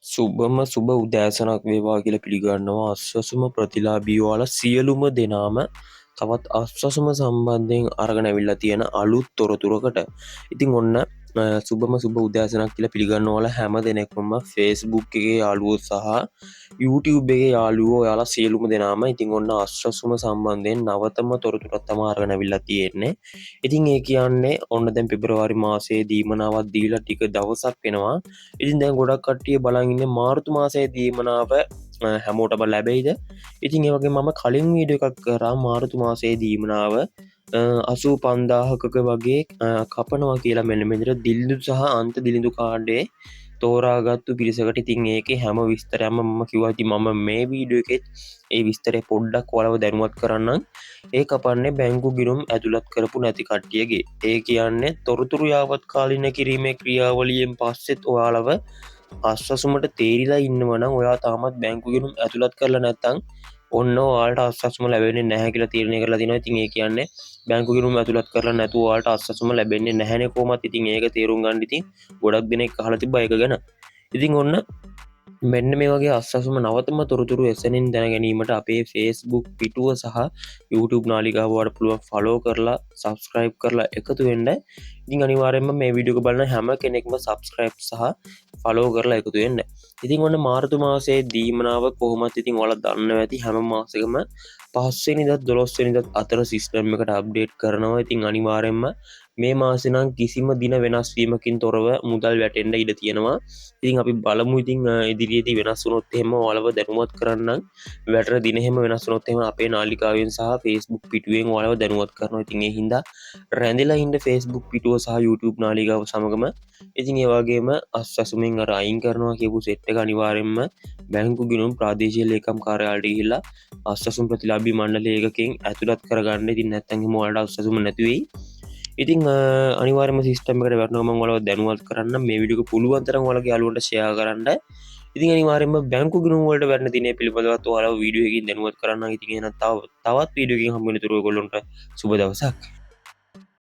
සුබම සුබ උදෑසනක් වේවා කියලා පිළිගන්නවා අස්වසුම ප්‍රතිලාභී ඔයාලා සියලුම දෙනාම තවත් අස්වසුම සම්බන්ධයෙන් අරගෙන ඇවිල්ලා තියෙන අලුත් තොරතුරකට. ඉතින් ඔන්න සුබම සුබ උදෑසනක් කියලා පිළිගන්න ඕලා හැම දෙනෙක්ම Facebook එකේ යාළුවෝ සහ YouTube එකේ යාළුවෝ ඔයාලා සියලුම දෙනාම ඉතින් ඔන්න අස්වසුම සම්බන්ධයෙන් නවතම තොරතුරක් තමයි අරගෙන ඇවිල්ලා තියෙන්නේ. ඉතින් ඒ කියන්නේ ඔන්න දැන් පෙබරවාරි මාසයේ දීමනාවක් දීලා ටික දවසක් වෙනවා. ඉතින් දැන් ගොඩක් කට්ටිය බලන් ඉන්නේ මාර්තු මාසයේ දීමනාව හැමෝටම ලැබෙයිද? ඉතින් ඒ වගේ මම කලින් වීඩියෝ එකක් කරා මාර්තු මාසයේ දීමනාව 85000ක වගේ කපනවා කියලා මෙන්න මෙතන දිලිඳු සහ අන්ත දිලිඳු කාණ්ඩේ තෝරාගත්තු පිරිසකට. ඉතින් ඒකේ හැම විස්තරයක්ම මම කිව්වා. ඉතින් මම මේ වීඩියෝ එකෙත් ඒ විස්තරේ පොඩ්ඩක් ඔයාලව දැනුවත් කරන්නම්. ඒ කපන්නේ බැංකු ගිණුම් ඇතුළත් කරපු නැති කට්ටියගේ. ඒ කියන්නේ තොරතුරු යාවත් කාලින කිරීමේ ක්‍රියාවලියෙන් පස්සෙත් ඔයාලව අස්වසුමට තේරිලා ඉන්නවා නම් ඔයා තාමත් බැංකු ගිණුම් ඇතුළත් කරලා නැත්නම් ඔන්න ඔයාලට අස්වසුම ලැබෙන්නේ නැහැ කියලා තීරණය කරලා තිනවා. ඉතින් ඒ කියන්නේ බැංකු ගිණුම් ඇතුළත් කරලා නැතුව ඔයාලට අස්වසුම ලැබෙන්නේ නැහැනේ කොහොමත්. ඉතින් ඒක තේරුම් ගන්න ඉතින් ගොඩක් දෙනෙක් අහලා තිබ්බා ඒක ගැන. ඉතින් ඔන්න මෙන්න මේ වගේ අස්වසුම නවතම තොරතුරු එසැනින් දැන ගැනීමට අපේ Facebook පිටුව සහ YouTube නාලිකාව ඔයාලට පුළුවන් ෆලෝ කරලා subscribe කරලා එකතු වෙන්න. ඉතින් අනිවාර්යයෙන්ම මේ වීඩියෝ එක බලන හැම කෙනෙක්ම subscribe සහ ෆලෝ කරලා එකතු වෙන්න. ඉතින් ඔන්න මාර්තු මාසයේ දීමනාව කොහොමත් ඉතින් ඔයාලා දන්නවා ඇති හැම මාසෙකම 5 වෙනිදාත් 12 වෙනිදාත් අතර සිස්ටම් එකට අප්ඩේට් කරනවා. ඉතින් අනිවාර්යයෙන්ම මේ මාසේ නම් කිසිම දින වෙනස් වීමකින් තොරව මුදල් වැටෙන්න ඉඩ තියෙනවා. ඉතින් අපි බලමු ඉතින් ඉදිරියේදී වෙනස් වුණොත් එහෙම ඔයාලව දැනුවත් කරන්නම්. වැටෙන දින එහෙම වෙනස් වුණොත් එහෙම අපේ නාලිකාවෙන් සහ Facebook පිටුවෙන් ඔයාලව දැනුවත් කරනවා. ඉතින් ඒ හින්දා රැඳිලා ඉන්න Facebook පිටුව සහ YouTube නාලිකාව සමගම ඉතින් ඒ වගේම අස්වසුමෙන් අර අයින් කරනවා කියපු සෙට් එක අනිවාර්යයෙන්ම බැංකු ගිණුම් ප්‍රාදේශීය ලේකම් කාර්යාලයට ගිහිල්ලා අස්වසුම් ප්‍රතිලාභී මණ්ඩල ඒකකෙන් ඇතුළත් කරගන්න. ඉතින් නැත්නම් එහෙම ඔයාලට අස්වසුම නැති වෙයි. ඉතින් අනිවාර්යයෙන්ම සිස්ටම් එකට වැටෙනවා. මම ඔයාලව දැනුවත් කරන්න මේ වීඩියෝ එක පුළුවන් තරම් ඔයාලගේ යාළුවන්ට ෂෙයා කරන්න. ඉතින් අනිවාර්යයෙන්ම බැංකු ගිණුම් වලට වැටෙන දිනේ පිළිබඳවත් ඔයාලව වීඩියෝ එකකින් දැනුවත් කරන්න. ඉතින් එහෙනම් තවත් වීඩියෝ එකකින් හම්බ වෙනතුරු ඔයගොල්ලන්ට සුබ දවසක්.